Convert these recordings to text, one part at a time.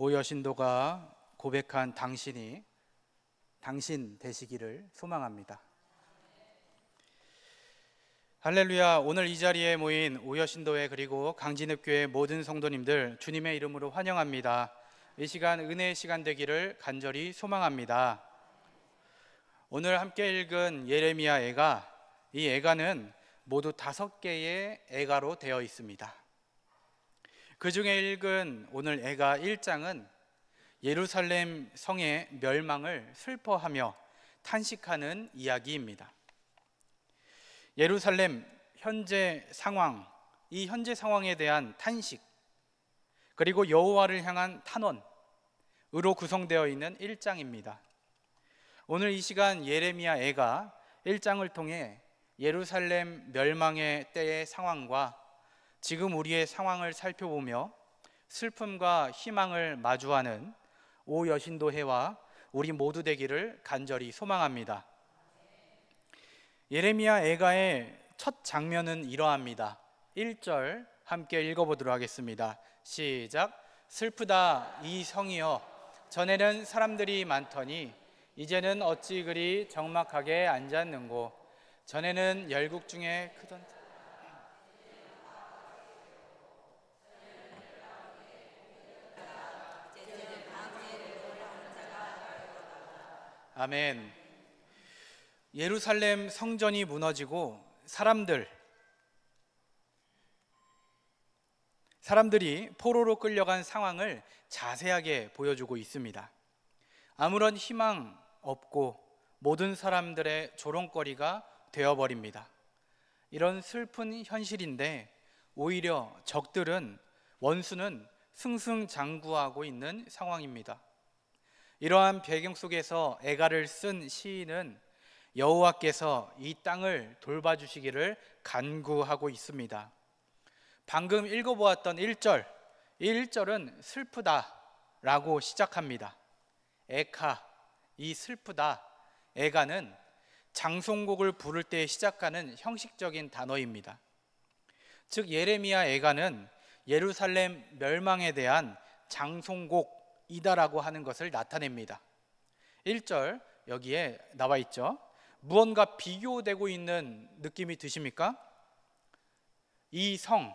오여신도가 고백한 당신이 당신 되시기를 소망합니다. 할렐루야. 오늘 이 자리에 모인 오여신도회 그리고 강진읍교회 모든 성도님들 주님의 이름으로 환영합니다. 이 시간 은혜의 시간 되기를 간절히 소망합니다. 오늘 함께 읽은 예레미야 애가, 이 애가는 모두 5개의 애가로 되어 있습니다. 그 중에 읽은 오늘 애가 1장은 예루살렘 성의 멸망을 슬퍼하며 탄식하는 이야기입니다. 예루살렘 현재 상황, 이 현재 상황에 대한 탄식, 그리고 여호와를 향한 탄원으로 구성되어 있는 1장입니다. 오늘 이 시간 예레미야 애가 1장을 통해 예루살렘 멸망의 때의 상황과 지금 우리의 상황을 살펴보며 슬픔과 희망을 마주하는 오여신도회와 우리 모두 되기를 간절히 소망합니다. 예레미야 애가의 첫 장면은 이러합니다. 1절 함께 읽어보도록 하겠습니다. 시작. 슬프다 이 성이여, 전에는 사람들이 많더니 이제는 어찌 그리 적막하게 앉았는고. 전에는 열국 중에 크던 아멘. 예루살렘 성전이 무너지고 사람들이 포로로 끌려간 상황을 자세하게 보여주고 있습니다. 아무런 희망 없고 모든 사람들의 조롱거리가 되어버립니다. 이런 슬픈 현실인데 오히려 원수는 승승장구하고 있는 상황입니다. 이러한 배경 속에서 애가를 쓴 시인은 여호와께서 이 땅을 돌봐주시기를 간구하고 있습니다. 방금 읽어보았던 1절, 이 1절은 슬프다라고 시작합니다. 에카, 이 슬프다, 애가는 장송곡을 부를 때 시작하는 형식적인 단어입니다. 즉 예레미야 애가는 예루살렘 멸망에 대한 장송곡이다라고 하는 것을 나타냅니다. 1절 여기에 나와 있죠. 무언가 비교되고 있는 느낌이 드십니까? 이 성,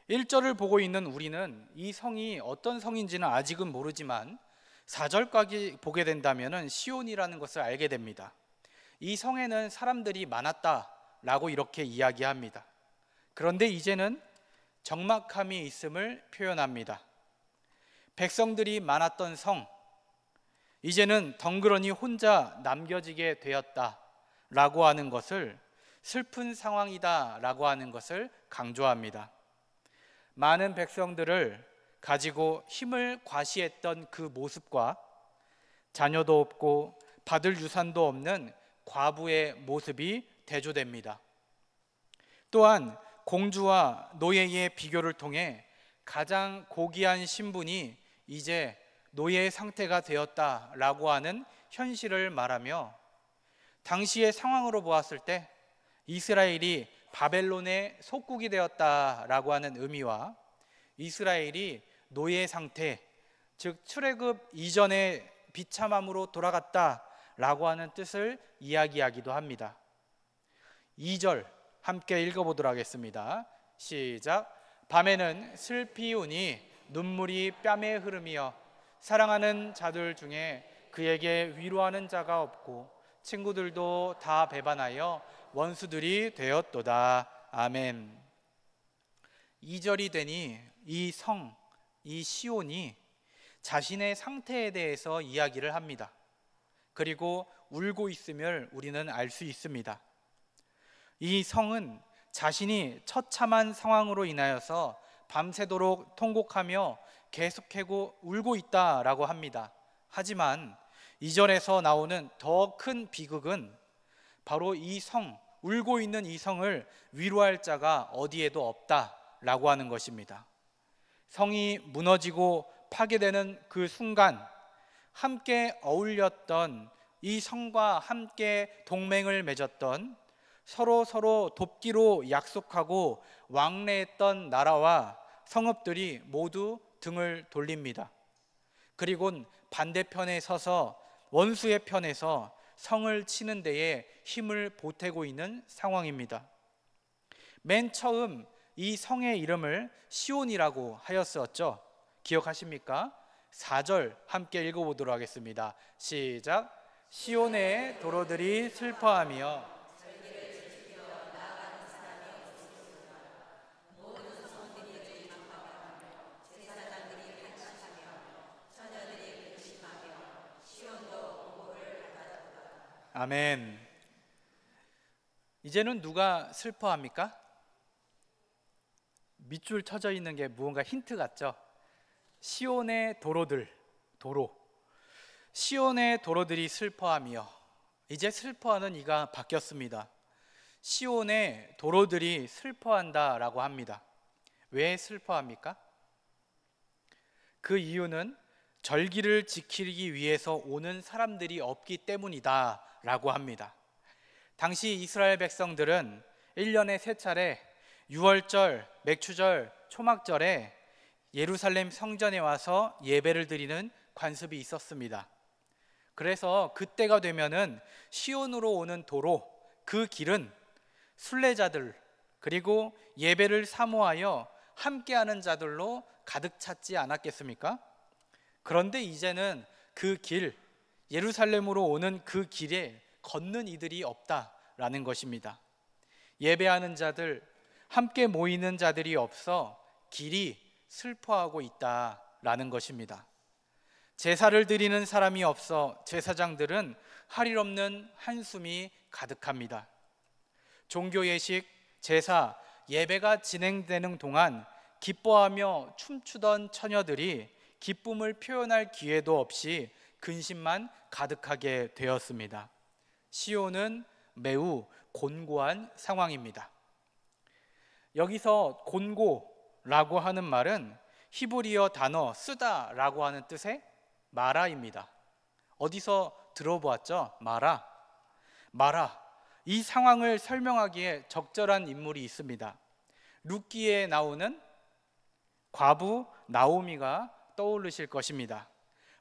1절을 보고 있는 우리는 이 성이 어떤 성인지는 아직은 모르지만 4절까지 보게 된다면 시온이라는 것을 알게 됩니다. 이 성에는 사람들이 많았다라고 이렇게 이야기합니다. 그런데 이제는 적막함이 있음을 표현합니다. 백성들이 많았던 성, 이제는 덩그러니 혼자 남겨지게 되었다라고 하는 것을, 슬픈 상황이다라고 하는 것을 강조합니다. 많은 백성들을 가지고 힘을 과시했던 그 모습과 자녀도 없고 받을 유산도 없는 과부의 모습이 대조됩니다. 또한 공주와 노예의 비교를 통해 가장 고귀한 신분이 이제 노예의 상태가 되었다라고 하는 현실을 말하며, 당시의 상황으로 보았을 때 이스라엘이 바벨론의 속국이 되었다라고 하는 의미와 이스라엘이 노예 상태, 즉 출애굽 이전의 비참함으로 돌아갔다라고 하는 뜻을 이야기하기도 합니다. 2절 함께 읽어보도록 하겠습니다. 시작. 밤에는 슬피 우니 눈물이 뺨에 흐르며 사랑하는 자들 중에 그에게 위로하는 자가 없고 친구들도 다 배반하여 원수들이 되었도다. 아멘. 2절이 되니 이 성, 이 시온이 자신의 상태에 대해서 이야기를 합니다. 그리고 울고 있음을 우리는 알 수 있습니다. 이 성은 자신이 처참한 상황으로 인하여서 밤새도록 통곡하며 계속하고 울고 있다라고 합니다. 하지만 2절에서 나오는 더 큰 비극은 바로 이 성, 울고 있는 이 성을 위로할 자가 어디에도 없다라고 하는 것입니다. 성이 무너지고 파괴되는 그 순간 함께 어울렸던, 이 성과 함께 동맹을 맺었던, 서로 돕기로 약속하고 왕래했던 나라와 성읍들이 모두 등을 돌립니다. 그리고 반대편에 서서 원수의 편에서 성을 치는 데에 힘을 보태고 있는 상황입니다. 맨 처음 이 성의 이름을 시온이라고 하였었죠. 기억하십니까? 4절 함께 읽어보도록 하겠습니다. 시작. 시온의 도로들이 슬퍼하며 아멘. 이제는 누가 슬퍼합니까? 밑줄 쳐져 있는 게 무언가 힌트 같죠? 시온의 도로들, 도로. 시온의 도로들이 슬퍼하며, 이제 슬퍼하는 이가 바뀌었습니다. 시온의 도로들이 슬퍼한다라고 합니다. 왜 슬퍼합니까? 그 이유는 절기를 지키기 위해서 오는 사람들이 없기 때문이다 라고 합니다. 당시 이스라엘 백성들은 1년에 3차례 유월절, 맥추절, 초막절에 예루살렘 성전에 와서 예배를 드리는 관습이 있었습니다. 그래서 그때가 되면은 시온으로 오는 도로, 그 길은 순례자들 그리고 예배를 사모하여 함께하는 자들로 가득 찼지 않았겠습니까? 그런데 이제는 그 길, 예루살렘으로 오는 그 길에 걷는 이들이 없다라는 것입니다. 예배하는 자들, 함께 모이는 자들이 없어 길이 슬퍼하고 있다라는 것입니다. 제사를 드리는 사람이 없어 제사장들은 할 일 없는 한숨이 가득합니다. 종교 예식, 제사, 예배가 진행되는 동안 기뻐하며 춤추던 처녀들이 기쁨을 표현할 기회도 없이 근심만 가득하게 되었습니다. 시온은 매우 곤고한 상황입니다. 여기서 곤고라고 하는 말은 히브리어 단어 쓰다라고 하는 뜻의 마라입니다. 어디서 들어보았죠? 마라. 이 상황을 설명하기에 적절한 인물이 있습니다. 룻기에 나오는 과부 나오미가 떠오르실 것입니다.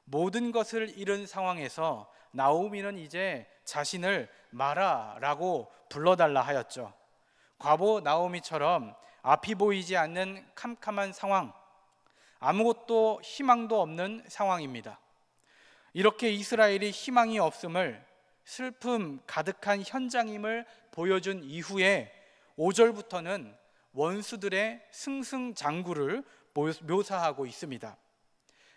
모든 것을 잃은 상황에서 나오미는 이제 자신을 마라라고 불러달라 하였죠. 과부 나오미처럼 앞이 보이지 않는 캄캄한 상황, 아무것도 희망도 없는 상황입니다. 이렇게 이스라엘이 희망이 없음을, 슬픔 가득한 현장임을 보여준 이후에 5절부터는 원수들의 승승장구를 묘사하고 있습니다.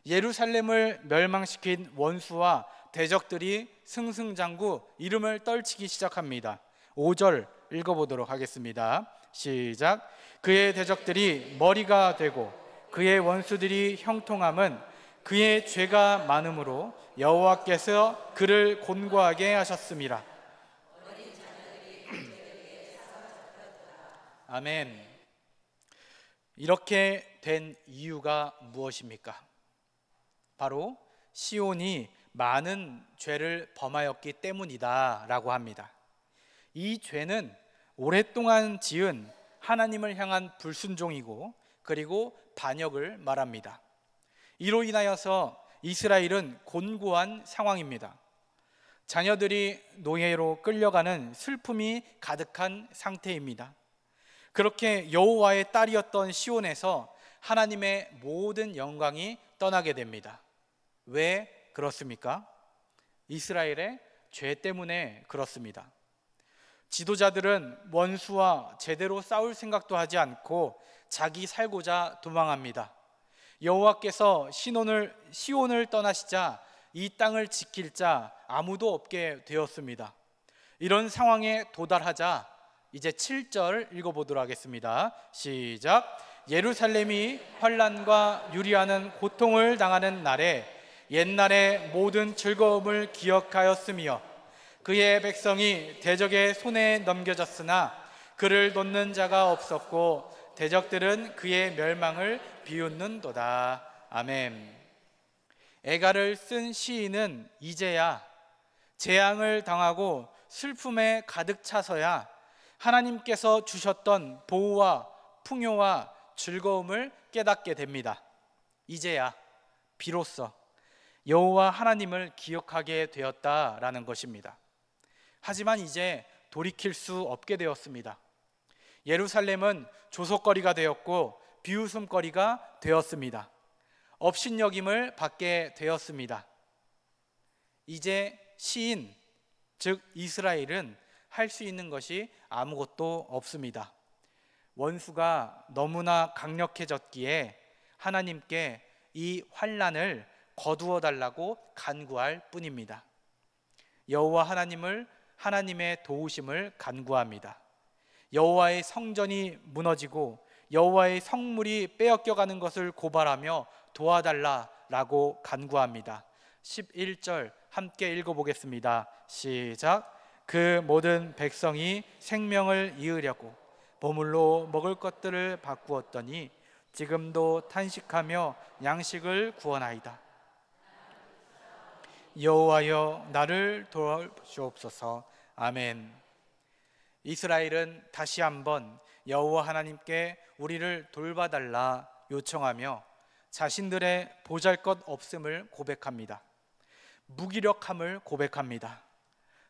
예루살렘을 멸망시킨 원수와 대적들이 승승장구 이름을 떨치기 시작합니다. 5절 읽어보도록 하겠습니다. 시작. 그의 대적들이 머리가 되고 그의 원수들이 형통함은 그의 죄가 많음으로 여호와께서 그를 곤고하게 하셨습니다. 아멘. 이렇게 된 이유가 무엇입니까? 바로 시온이 많은 죄를 범하였기 때문이다 라고 합니다. 이 죄는 오랫동안 지은 하나님을 향한 불순종이고 그리고 반역을 말합니다. 이로 인하여서 이스라엘은 곤고한 상황입니다. 자녀들이 노예로 끌려가는 슬픔이 가득한 상태입니다. 그렇게 여호와의 딸이었던 시온에서 하나님의 모든 영광이 떠나게 됩니다. 왜 그렇습니까? 이스라엘의 죄 때문에 그렇습니다. 지도자들은 원수와 제대로 싸울 생각도 하지 않고 자기 살고자 도망합니다. 여호와께서 시온을 떠나시자 이 땅을 지킬 자 아무도 없게 되었습니다. 이런 상황에 도달하자 이제 7절 읽어보도록 하겠습니다. 시작. 예루살렘이 환난과 유리하는 고통을 당하는 날에 옛날의 모든 즐거움을 기억하였으며 그의 백성이 대적의 손에 넘겨졌으나 그를 돕는 자가 없었고 대적들은 그의 멸망을 비웃는도다. 아멘. 애가를 쓴 시인은 이제야 재앙을 당하고 슬픔에 가득 차서야 하나님께서 주셨던 보호와 풍요와 즐거움을 깨닫게 됩니다. 이제야 비로소 여호와 하나님을 기억하게 되었다라는 것입니다. 하지만 이제 돌이킬 수 없게 되었습니다. 예루살렘은 조속거리가 되었고 비웃음거리가 되었습니다. 업신여김을 받게 되었습니다. 이제 시인, 즉 이스라엘은 할 수 있는 것이 아무것도 없습니다. 원수가 너무나 강력해졌기에 하나님께 이 환난을 거두어 달라고 간구할 뿐입니다. 여호와 하나님을, 하나님의 도우심을 간구합니다. 여호와의 성전이 무너지고 여호와의 성물이 빼앗겨가는 것을 고발하며 도와달라라고 간구합니다. 11절 함께 읽어보겠습니다. 시작. 그 모든 백성이 생명을 이으려고 보물로 먹을 것들을 바꾸었더니 지금도 탄식하며 양식을 구원하이다. 여호와여 나를 도와주옵소서. 아멘. 이스라엘은 다시 한번 여호와 하나님께 우리를 돌봐달라 요청하며 자신들의 보잘것없음을 고백합니다. 무기력함을 고백합니다.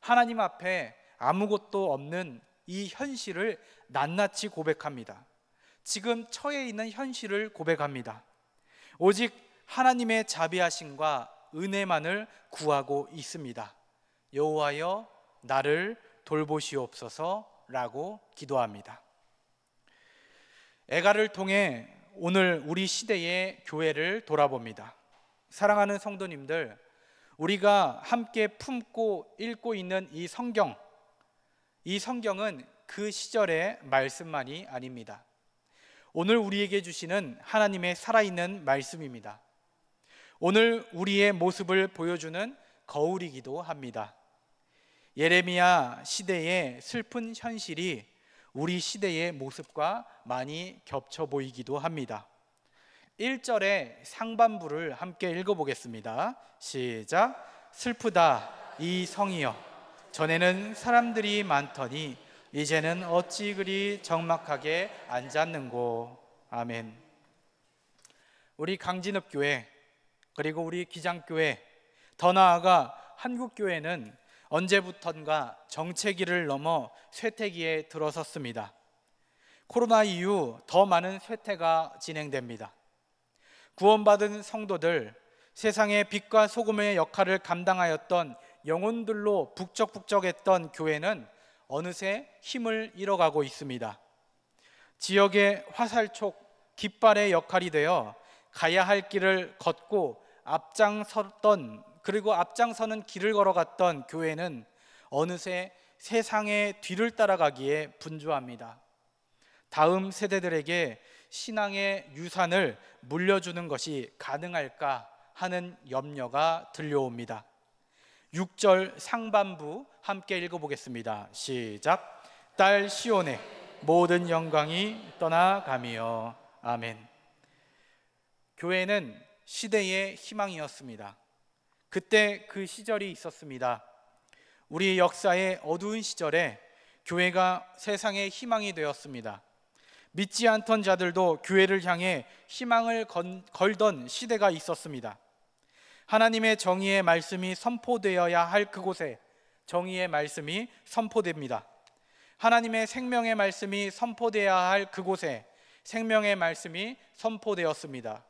하나님 앞에 아무것도 없는 이 현실을 낱낱이 고백합니다. 지금 처해 있는 현실을 고백합니다. 오직 하나님의 자비하심과 은혜만을 구하고 있습니다. 여호와여 나를 돌보시옵소서라고 기도합니다. 애가를 통해 오늘 우리 시대의 교회를 돌아봅니다. 사랑하는 성도님들, 우리가 함께 품고 읽고 있는 이 성경은 그 시절의 말씀만이 아닙니다. 오늘 우리에게 주시는 하나님의 살아있는 말씀입니다. 오늘 우리의 모습을 보여주는 거울이기도 합니다. 예레미야 시대의 슬픈 현실이 우리 시대의 모습과 많이 겹쳐 보이기도 합니다. 1절의 상반부를 함께 읽어보겠습니다. 시작. 슬프다 이 성이여, 전에는 사람들이 많더니 이제는 어찌 그리 적막하게 앉았는고. 아멘. 우리 강진읍교회, 그리고 우리 기장교회, 더 나아가 한국교회는 언제부턴가 정체기를 넘어 쇠퇴기에 들어섰습니다. 코로나 이후 더 많은 쇠퇴가 진행됩니다. 구원받은 성도들, 세상의 빛과 소금의 역할을 감당하였던 영혼들로 북적북적했던 교회는 어느새 힘을 잃어가고 있습니다. 지역의 화살촉, 깃발의 역할이 되어 가야 할 길을 걷고 앞장서는 길을 걸어갔던 교회는 어느새 세상의 뒤를 따라가기에 분주합니다. 다음 세대들에게 신앙의 유산을 물려주는 것이 가능할까 하는 염려가 들려옵니다. 6절 상반부 함께 읽어보겠습니다. 시작. 딸 시온의 모든 영광이 떠나가며. 아멘. 교회는 시대의 희망이었습니다. 그때 그 시절이 있었습니다. 우리 역사의 어두운 시절에 교회가 세상의 희망이 되었습니다. 믿지 않던 자들도 교회를 향해 희망을 걸던 시대가 있었습니다. 하나님의 정의의 말씀이 선포되어야 할 그곳에 정의의 말씀이 선포됩니다. 하나님의 생명의 말씀이 선포되어야 할 그곳에 생명의 말씀이 선포되었습니다.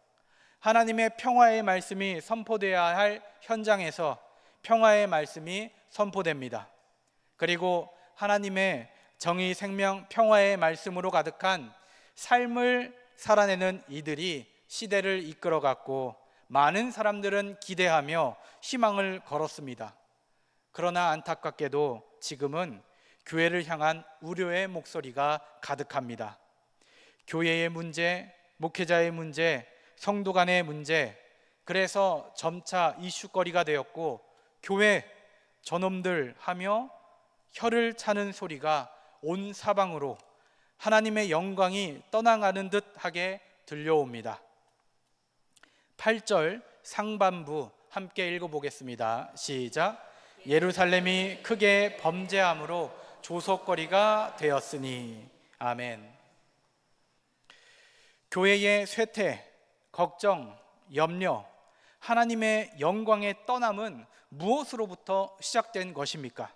하나님의 평화의 말씀이 선포되어야 할 현장에서 평화의 말씀이 선포됩니다. 그리고 하나님의 정의, 생명, 평화의 말씀으로 가득한 삶을 살아내는 이들이 시대를 이끌어갔고 많은 사람들은 기대하며 희망을 걸었습니다. 그러나 안타깝게도 지금은 교회를 향한 우려의 목소리가 가득합니다. 교회의 문제, 목회자의 문제, 성도 간의 문제, 그래서 점차 이슈거리가 되었고 교회 저놈들 하며 혀를 차는 소리가 온 사방으로 하나님의 영광이 떠나가는 듯하게 들려옵니다. 8절 상반부 함께 읽어보겠습니다. 시작. 예루살렘이 크게 범죄함으로 조속거리가 되었으니. 아멘. 교회의 쇠퇴, 걱정, 염려, 하나님의 영광의 떠남은 무엇으로부터 시작된 것입니까?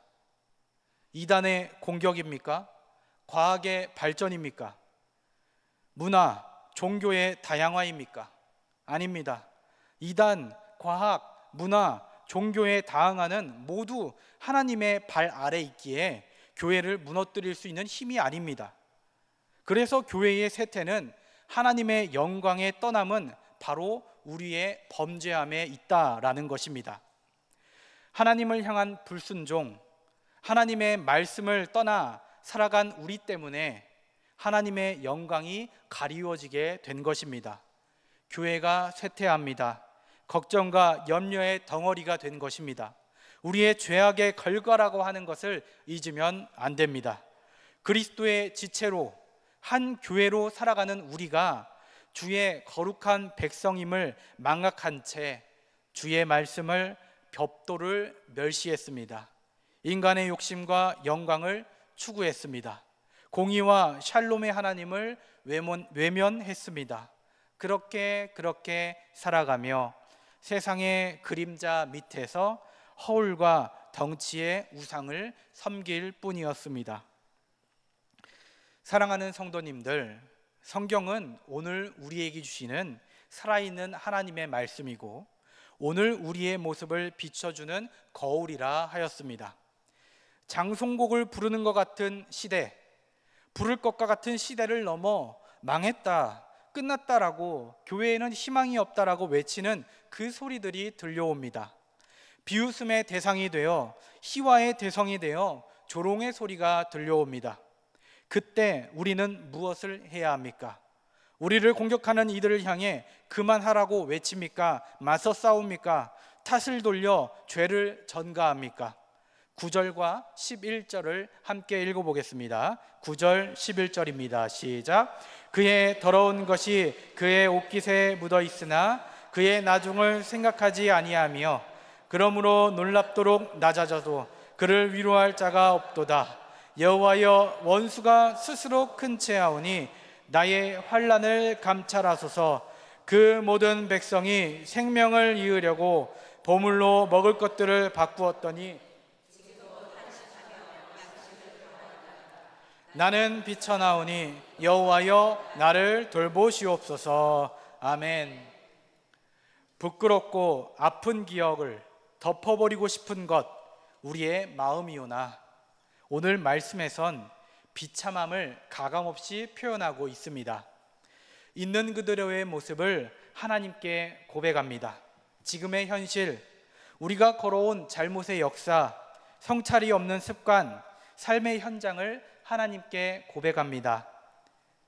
이단의 공격입니까? 과학의 발전입니까? 문화, 종교의 다양화입니까? 아닙니다. 이단, 과학, 문화, 종교의 다양화는 모두 하나님의 발 아래 있기에 교회를 무너뜨릴 수 있는 힘이 아닙니다. 그래서 교회의 쇠퇴는, 하나님의 영광의 떠남은 바로 우리의 범죄함에 있다라는 것입니다. 하나님을 향한 불순종, 하나님의 말씀을 떠나 살아간 우리 때문에 하나님의 영광이 가리워지게 된 것입니다. 교회가 쇠퇴합니다. 걱정과 염려의 덩어리가 된 것입니다. 우리의 죄악의 결과라고 하는 것을 잊으면 안 됩니다. 그리스도의 지체로, 한 교회로 살아가는 우리가 주의 거룩한 백성임을 망각한 채 주의 말씀을, 벽도를 멸시했습니다. 인간의 욕심과 영광을 추구했습니다. 공의와 샬롬의 하나님을 외면했습니다. 그렇게 살아가며 세상의 그림자 밑에서 허울과 덩치의 우상을 섬길 뿐이었습니다. 사랑하는 성도님들, 성경은 오늘 우리에게 주시는 살아있는 하나님의 말씀이고 오늘 우리의 모습을 비춰주는 거울이라 하였습니다. 장송곡을 부르는 것 같은 시대, 부를 것과 같은 시대를 넘어 망했다, 끝났다라고, 교회에는 희망이 없다라고 외치는 그 소리들이 들려옵니다. 비웃음의 대상이 되어, 희화의 대상이 되어 조롱의 소리가 들려옵니다. 그때 우리는 무엇을 해야 합니까? 우리를 공격하는 이들을 향해 그만하라고 외칩니까? 맞서 싸웁니까? 탓을 돌려 죄를 전가합니까? 9절과 11절을 함께 읽어보겠습니다. 9절 11절입니다. 시작. 그의 더러운 것이 그의 옷깃에 묻어 있으나 그의 나중을 생각하지 아니하며 그러므로 놀랍도록 낮아져도 그를 위로할 자가 없도다. 여호와여, 원수가 스스로 큰 채하오니 나의 환난을 감찰하소서. 그 모든 백성이 생명을 이으려고 보물로 먹을 것들을 바꾸었더니 나는 비쳐나오니 여호와여, 나를 돌보시옵소서. 아멘. 부끄럽고 아픈 기억을 덮어버리고 싶은 것, 우리의 마음이오나 오늘 말씀에선 비참함을 가감없이 표현하고 있습니다. 있는 그대로의 모습을 하나님께 고백합니다. 지금의 현실, 우리가 걸어온 잘못의 역사, 성찰이 없는 습관, 삶의 현장을 하나님께 고백합니다.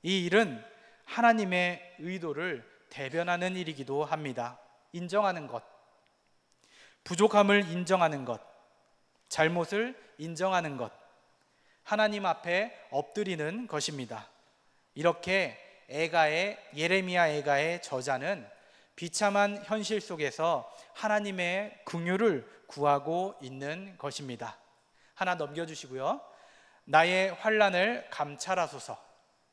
이 일은 하나님의 의도를 대변하는 일이기도 합니다. 인정하는 것, 부족함을 인정하는 것, 잘못을 인정하는 것, 하나님 앞에 엎드리는 것입니다. 이렇게 예레미야 애가의 저자는 비참한 현실 속에서 하나님의 긍휼을 구하고 있는 것입니다. 하나 넘겨주시고요. 나의 환난을 감찰하소서.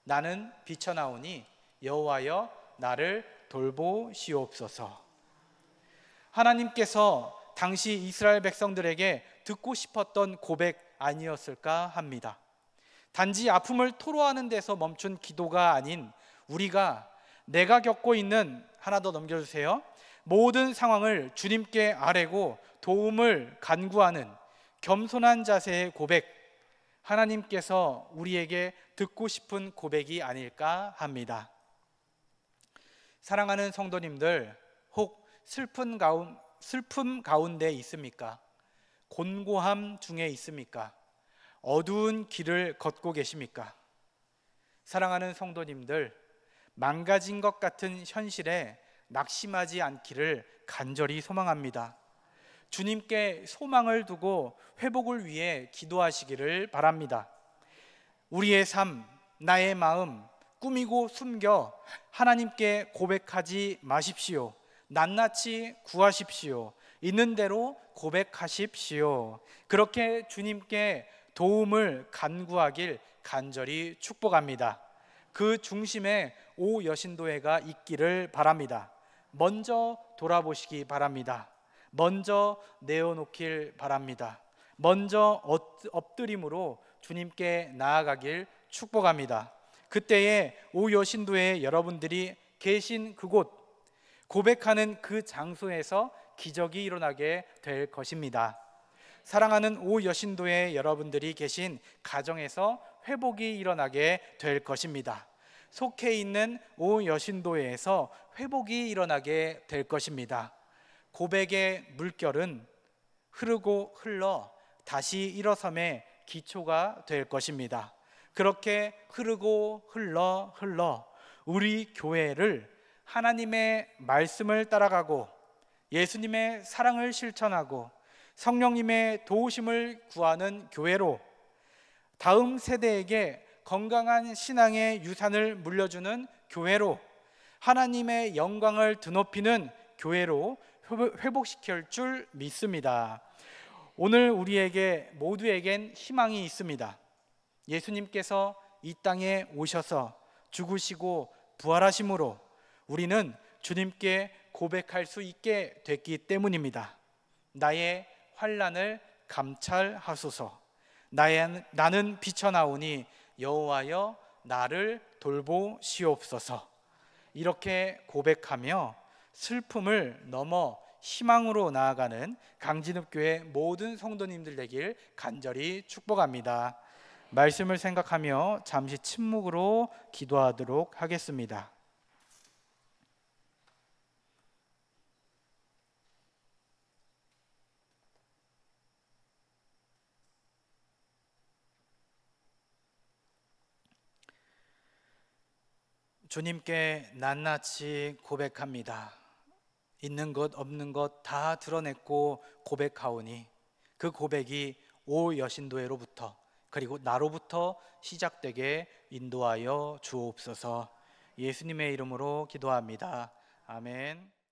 나는 비쳐나오니 여호와여, 나를 돌보시옵소서. 하나님께서 당시 이스라엘 백성들에게 듣고 싶었던 고백 아니었을까 합니다. 단지 아픔을 토로하는 데서 멈춘 기도가 아닌 우리가 내가 겪고 있는, 하나 더 넘겨주세요, 모든 상황을 주님께 아뢰고 도움을 간구하는 겸손한 자세의 고백, 하나님께서 우리에게 듣고 싶은 고백이 아닐까 합니다. 사랑하는 성도님들, 혹 슬픔 가운데 있습니까? 곤고함 중에 있습니까? 어두운 길을 걷고 계십니까? 사랑하는 성도님들, 망가진 것 같은 현실에 낙심하지 않기를 간절히 소망합니다. 주님께 소망을 두고 회복을 위해 기도하시기를 바랍니다. 우리의 삶, 나의 마음 꾸미고 숨겨 하나님께 고백하지 마십시오. 낱낱이 구하십시오. 있는 대로 고백하십시오. 그렇게 주님께 도움을 간구하길 간절히 축복합니다. 그 중심에 오여신도회가 있기를 바랍니다. 먼저 돌아보시기 바랍니다. 먼저 내어놓길 바랍니다. 먼저 엎드림으로 주님께 나아가길 축복합니다. 그때에 오여신도에 여러분들이 계신 그곳, 고백하는 그 장소에서 기적이 일어나게 될 것입니다. 사랑하는 오여신도에 여러분들이 계신 가정에서 회복이 일어나게 될 것입니다. 속해 있는 오여신도에서 회복이 일어나게 될 것입니다. 고백의 물결은 흐르고 흘러 다시 일어섬의 기초가 될 것입니다. 그렇게 흐르고 흘러 우리 교회를 하나님의 말씀을 따라가고 예수님의 사랑을 실천하고 성령님의 도우심을 구하는 교회로, 다음 세대에게 건강한 신앙의 유산을 물려주는 교회로, 하나님의 영광을 드높이는 교회로 회복시킬 줄 믿습니다. 오늘 우리에게 모두에겐 희망이 있습니다. 예수님께서 이 땅에 오셔서 죽으시고 부활하심으로 우리는 주님께 고백할 수 있게 됐기 때문입니다. 나의 환난을 감찰하소서. 나는 비쳐나오니 여호와여 나를 돌보시옵소서. 이렇게 고백하며 슬픔을 넘어 희망으로 나아가는 강진읍교회 모든 성도님들 되길 간절히 축복합니다. 말씀을 생각하며 잠시 침묵으로 기도하도록 하겠습니다. 주님께 낱낱이 고백합니다. 있는 것 없는 것 다 드러냈고 고백하오니 그 고백이 오 여신도회로부터 그리고 나로부터 시작되게 인도하여 주옵소서. 예수님의 이름으로 기도합니다. 아멘.